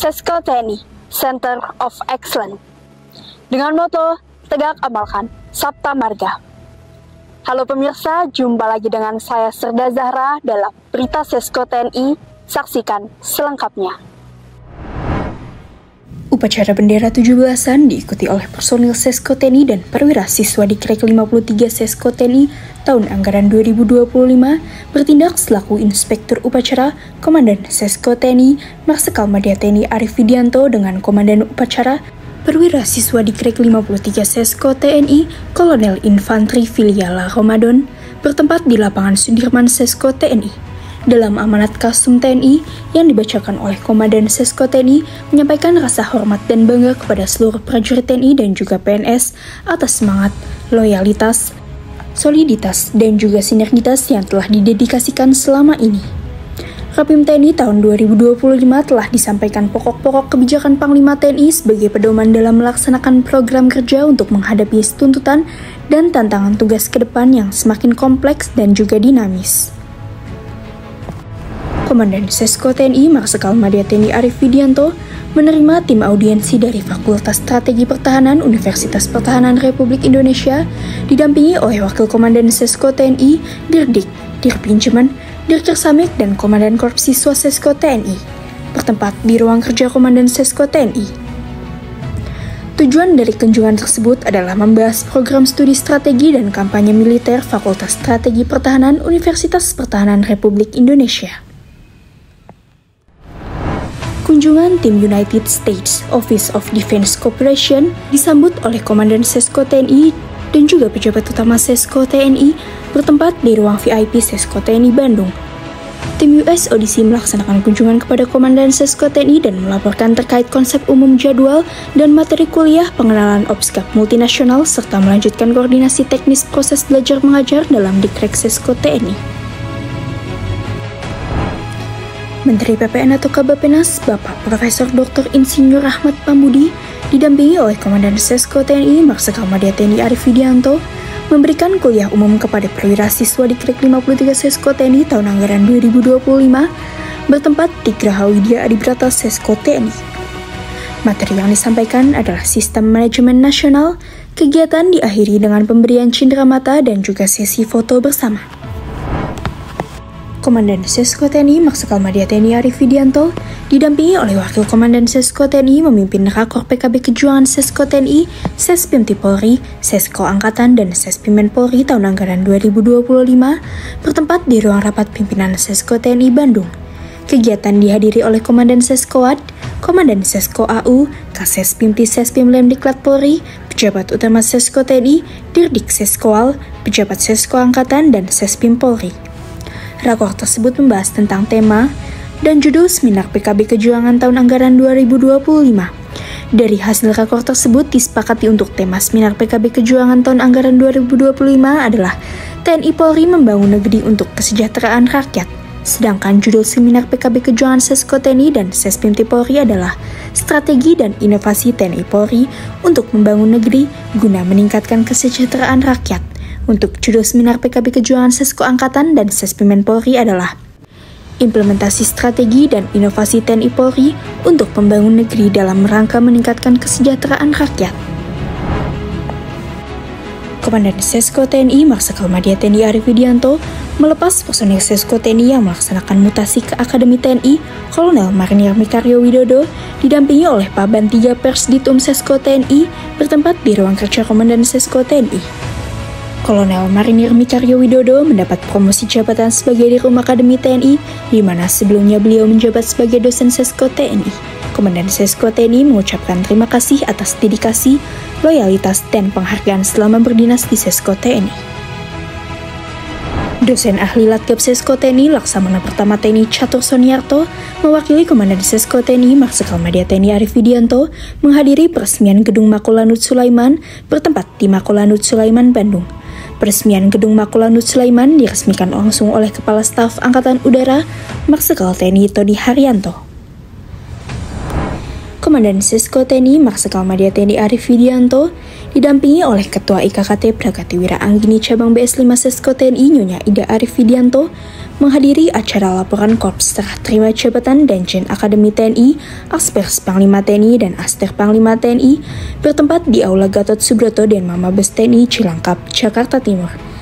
Sesko TNI, Center of Excellence. Dengan moto, tegak amalkan, Sabta Marga. Halo pemirsa, jumpa lagi dengan saya Serda Zahra dalam Berita Sesko TNI, saksikan selengkapnya. Upacara bendera 17-an diikuti oleh personil Sesko TNI dan perwira siswa di Krek 53 Sesko TNI tahun anggaran 2025 bertindak selaku Inspektur Upacara Komandan Sesko TNI Marsikal Madya TNI Arief Widianto dengan Komandan Upacara perwira siswa di Krek 53 Sesko TNI Kolonel Infantri Filiala Ramadan bertempat di lapangan Sudirman Sesko TNI. Dalam amanat Kasum TNI yang dibacakan oleh Komandan Sesko TNI menyampaikan rasa hormat dan bangga kepada seluruh prajurit TNI dan juga PNS atas semangat, loyalitas, soliditas, dan juga sinergitas yang telah didedikasikan selama ini. Rapim TNI tahun 2025 telah disampaikan pokok-pokok kebijakan Panglima TNI sebagai pedoman dalam melaksanakan program kerja untuk menghadapi tuntutan dan tantangan tugas ke depan yang semakin kompleks dan juga dinamis. Komandan Sesko TNI Marsikal Madya TNI Arief Widianto menerima tim audiensi dari Fakultas Strategi Pertahanan Universitas Pertahanan Republik Indonesia didampingi oleh Wakil Komandan Sesko TNI, Dirdik, Dirpinjeman, Dirkersamik, dan Komandan Korps Siswa Sesko TNI bertempat di ruang kerja Komandan Sesko TNI. Tujuan dari kunjungan tersebut adalah membahas program studi strategi dan kampanye militer Fakultas Strategi Pertahanan Universitas Pertahanan Republik Indonesia. Kunjungan tim United States Office of Defense Cooperation disambut oleh Komandan Sesko TNI dan juga pejabat utama Sesko TNI bertempat di ruang VIP Sesko TNI Bandung. Tim US Odyssey melaksanakan kunjungan kepada Komandan Sesko TNI dan melaporkan terkait konsep umum jadwal dan materi kuliah pengenalan OPSGAP multinasional serta melanjutkan koordinasi teknis proses belajar mengajar dalam Dikrek Sesko TNI. Menteri PPN atau Kabappenas, Bapak Profesor Dr. Insinyur Ahmad Pambudi, didampingi oleh Komandan Sesko TNI Marsikal Madya TNI Arief Widianto, memberikan kuliah umum kepada perwira siswa di Krek 53 Sesko TNI tahun anggaran 2025, bertempat di Graha Widya Adibrata Sesko TNI. Materi yang disampaikan adalah Sistem Manajemen Nasional, kegiatan diakhiri dengan pemberian cenderamata dan juga sesi foto bersama. Komandan Sesko TNI Marsikal Madya TNI Arief Widianto didampingi oleh Wakil Komandan Sesko TNI memimpin Rakor PKB Kejuangan Sesko TNI, Sespimti Polri, Sesko Angkatan, dan Sespimen Polri tahun anggaran 2025 bertempat di ruang rapat pimpinan Sesko TNI Bandung. Kegiatan dihadiri oleh Komandan Seskoad, Komandan Sesko AU, Kasespimti Sespim Lemdiklat Polri, pejabat utama Sesko TNI, Dirdik Seskoal, pejabat Sesko Angkatan, dan Sespim Polri. Rakor tersebut membahas tentang tema dan judul Seminar PKB Kejuangan tahun anggaran 2025. Dari hasil rakor tersebut disepakati untuk tema Seminar PKB Kejuangan tahun anggaran 2025 adalah TNI Polri membangun negeri untuk kesejahteraan rakyat. Sedangkan judul Seminar PKB Kejuangan Sesko TNI dan Sespimti Polri adalah Strategi dan Inovasi TNI Polri untuk membangun negeri guna meningkatkan kesejahteraan rakyat. Untuk judul Seminar PKB Kejuangan Sesko Angkatan dan Sespimen Polri adalah Implementasi Strategi dan Inovasi TNI Polri untuk membangun negeri dalam rangka meningkatkan kesejahteraan rakyat. Komandan Sesko TNI Marsikal Madya TNI Arief Widianto melepas personil Sesko TNI yang melaksanakan mutasi ke Akademi TNI Kolonel Marinir Mikaryo Widodo didampingi oleh Paban 3 Persditum Sesko TNI bertempat di ruang kerja Komandan Sesko TNI. Kolonel Marinir Mikaryo Widodo mendapat promosi jabatan sebagai Dirum Akademi TNI, di mana sebelumnya beliau menjabat sebagai dosen Sesko TNI. Komandan Sesko TNI mengucapkan terima kasih atas dedikasi, loyalitas, dan penghargaan selama berdinas di Sesko TNI. Dosen ahli Latkap Sesko TNI Laksamana Pertama TNI Catur Soniarto mewakili Komandan Sesko TNI Marsikal Madya TNI Arief Widianto menghadiri peresmian Gedung Makolanut Sulaiman bertempat di Makolanut Sulaiman, Bandung. Peresmian Gedung Makolanut Sulaiman diresmikan langsung oleh Kepala Staf Angkatan Udara Marsikal TNI Todi Haryanto. Komandan Sesko TNI Marsikal Madya TNI Arief Widianto didampingi oleh Ketua IKKT Prakatiwira Anggini Cabang BS 5 Sesko TNI Nyonya Ida Arief Widianto menghadiri acara laporan Korps Serah Terima Jabatan Danjen Akademi TNI, Aspers Panglima TNI dan Aster Panglima TNI bertempat di Aula Gatot Subroto Denma Mabes TNI Cilangkap, Jakarta Timur.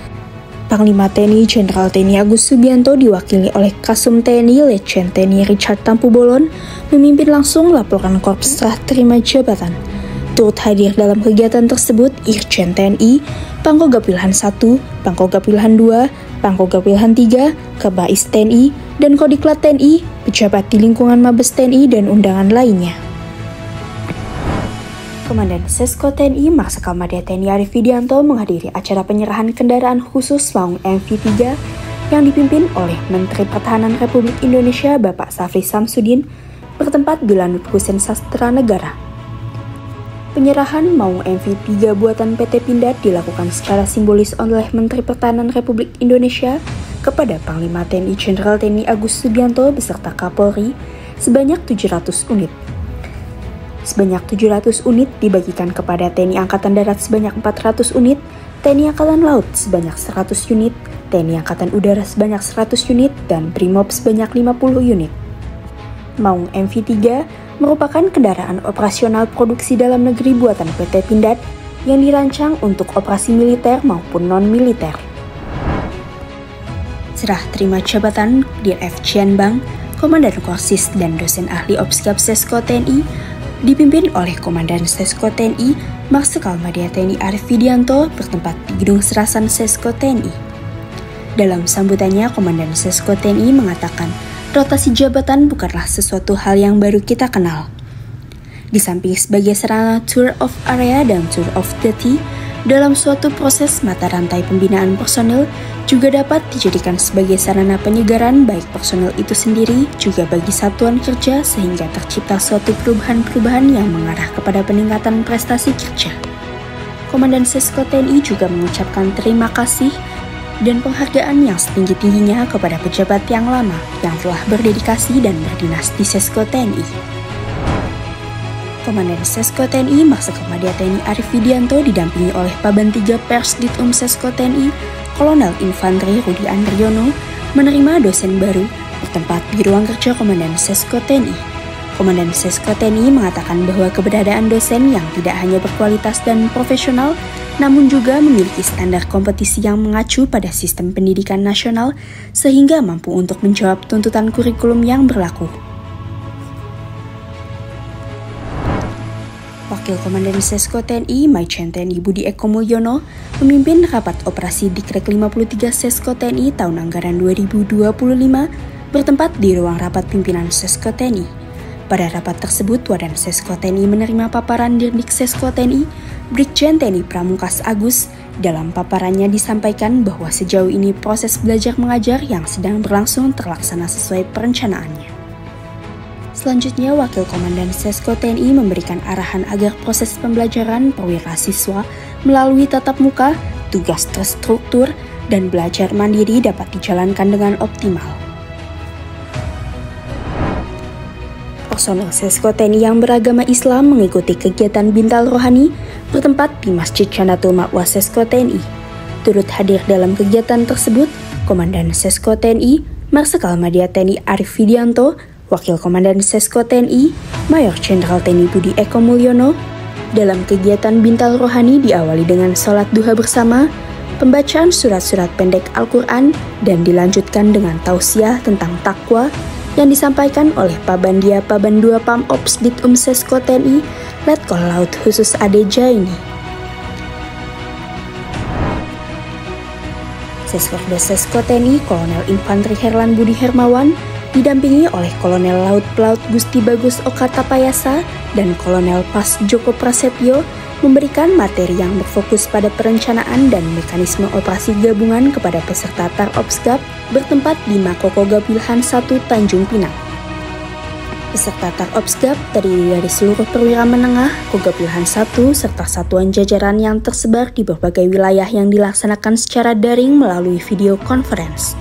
Panglima TNI Jenderal TNI Agus Subianto diwakili oleh Kasum TNI Letjen TNI Richard Tampu Bolon memimpin langsung laporan Korps Serah Terima Jabatan. Turut hadir dalam kegiatan tersebut Irjen TNI, Pangkogap Wilhan 1, Pangkogap Wilhan 2, Pangkogap Wilhan 3, Kabais TNI, dan Kodiklat TNI, pejabat di lingkungan Mabes TNI dan undangan lainnya. Komandan Sesko TNI Marsikal Madya TNI Arief Widianto menghadiri acara penyerahan kendaraan khusus Maung MV3 yang dipimpin oleh Menteri Pertahanan Republik Indonesia Bapak Safri Samsudin bertempat di Lanut Hussein Sastra Negara. Penyerahan Maung MV3 buatan PT Pindad dilakukan secara simbolis oleh Menteri Pertahanan Republik Indonesia kepada Panglima TNI Jenderal TNI Agus Subianto beserta Kapolri sebanyak 700 unit. Sebanyak 700 unit dibagikan kepada TNI Angkatan Darat sebanyak 400 unit, TNI Angkatan Laut sebanyak 100 unit, TNI Angkatan Udara sebanyak 100 unit, dan Brimob sebanyak 50 unit. Maung MV3 merupakan kendaraan operasional produksi dalam negeri buatan PT Pindad yang dirancang untuk operasi militer maupun non-militer. Serah terima jabatan Dir F. Cianbang, Komandan Korsis dan dosen ahli Opsgab Sesko TNI dipimpin oleh Komandan Sesko TNI Marsikal Madya TNI Arief Widianto bertempat di Gedung Serasan Sesko TNI. Dalam sambutannya, Komandan Sesko TNI mengatakan rotasi jabatan bukanlah sesuatu hal yang baru kita kenal. Di samping sebagai sarana tour of area dan tour of duty, dalam suatu proses mata rantai pembinaan personil juga dapat dijadikan sebagai sarana penyegaran baik personil itu sendiri juga bagi satuan kerja sehingga tercipta suatu perubahan-perubahan yang mengarah kepada peningkatan prestasi kerja. Komandan Sesko TNI juga mengucapkan terima kasih dan penghargaan yang setinggi-tingginya kepada pejabat yang lama yang telah berdedikasi dan berdinas di Sesko TNI. Komandan Sesko TNI Marsikal Madya TNI Arief Widianto didampingi oleh Paban 3 Persditum Sesko TNI Kolonel Infanteri Rudi Andriono menerima dosen baru bertempat di ruang kerja Komandan Sesko TNI. Komandan Sesko TNI mengatakan bahwa keberadaan dosen yang tidak hanya berkualitas dan profesional, namun juga memiliki standar kompetisi yang mengacu pada sistem pendidikan nasional sehingga mampu untuk menjawab tuntutan kurikulum yang berlaku. Wakil Komandan Sesko TNI Majen TNI Budi Eko Mulyono memimpin rapat operasi Dikrek 53 Sesko TNI tahun anggaran 2025 bertempat di ruang rapat pimpinan Sesko TNI. Pada rapat tersebut, Wadan Sesko TNI menerima paparan Dirdik Sesko TNI Brigjen TNI Pramungkas Agus. Dalam paparannya disampaikan bahwa sejauh ini proses belajar mengajar yang sedang berlangsung terlaksana sesuai perencanaannya. Selanjutnya, Wakil Komandan Sesko TNI memberikan arahan agar proses pembelajaran perwira siswa melalui tatap muka, tugas terstruktur, dan belajar mandiri dapat dijalankan dengan optimal. Personel Sesko TNI yang beragama Islam mengikuti kegiatan Bintal Rohani bertempat di Masjid Jannatul Ma'wa Sesko TNI. Turut hadir dalam kegiatan tersebut, Komandan Sesko TNI Marsikal Madya TNI Arief Widianto, Wakil Komandan Sesko TNI, Mayor Jenderal TNI Budi Eko Mulyono. Dalam kegiatan Bintal Rohani diawali dengan sholat duha bersama, pembacaan surat-surat pendek Al-Quran, dan dilanjutkan dengan tausiah tentang takwa yang disampaikan oleh Pabandia Paban 2 Pam Ops Ditum Sesko TNI, Letkol Laut Khusus Ade Jaini. Seskorda Sesko TNI Kolonel Infanteri Herlan Budi Hermawan didampingi oleh Kolonel Laut Pelaut Gusti Bagus Okatapayasa dan Kolonel Pas Joko Prasetyo memberikan materi yang berfokus pada perencanaan dan mekanisme operasi gabungan kepada peserta Taropsgab bertempat di Makokogap Wilhan 1 Tanjung Pinang. Peserta Taropsgab terdiri dari seluruh perwira menengah, Kogap Wilhan 1, serta satuan jajaran yang tersebar di berbagai wilayah yang dilaksanakan secara daring melalui video conference.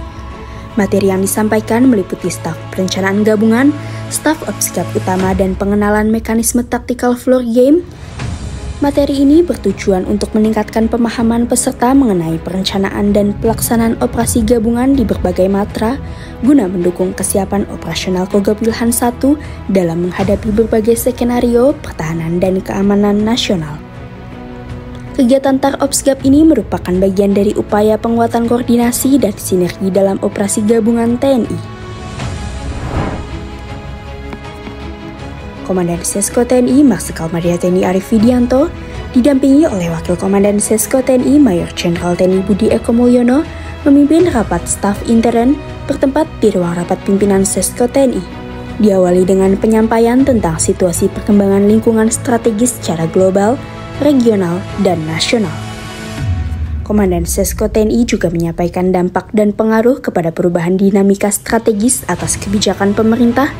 Materi yang disampaikan meliputi staf perencanaan gabungan, Staff Obsgab utama dan pengenalan mekanisme tactical floor game. Materi ini bertujuan untuk meningkatkan pemahaman peserta mengenai perencanaan dan pelaksanaan operasi gabungan di berbagai matra guna mendukung kesiapan operasional Kogab Wilhan I dalam menghadapi berbagai skenario pertahanan dan keamanan nasional. Kegiatan TAR Obsgab ini merupakan bagian dari upaya penguatan koordinasi dan sinergi dalam operasi gabungan TNI. Komandan Sesko TNI Marsikal Madia TNI Arief Widianto didampingi oleh Wakil Komandan Sesko TNI Mayor Jenderal TNI Budi Eko Mulyono memimpin rapat staf intern bertempat di ruang rapat pimpinan Sesko TNI. Diawali dengan penyampaian tentang situasi perkembangan lingkungan strategis secara global, regional, dan nasional. Komandan Sesko TNI juga menyampaikan dampak dan pengaruh kepada perubahan dinamika strategis atas kebijakan pemerintah,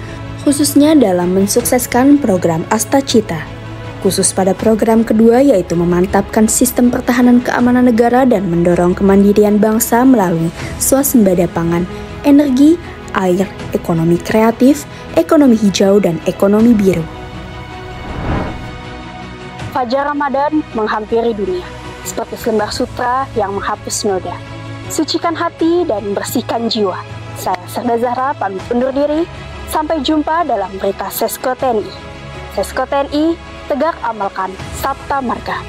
khususnya dalam mensukseskan program Astacita. Khusus pada program kedua yaitu memantapkan sistem pertahanan keamanan negara dan mendorong kemandirian bangsa melalui swasembada pangan, energi, air, ekonomi kreatif, ekonomi hijau, dan ekonomi biru. Fajar Ramadan menghampiri dunia, seperti selembar sutra yang menghapus noda. Sucikan hati dan bersihkan jiwa. Saya Serda Zahra pamit undur diri. Sampai jumpa dalam berita Sesko TNI. Sesko TNI, tegak amalkan Sabta Marga.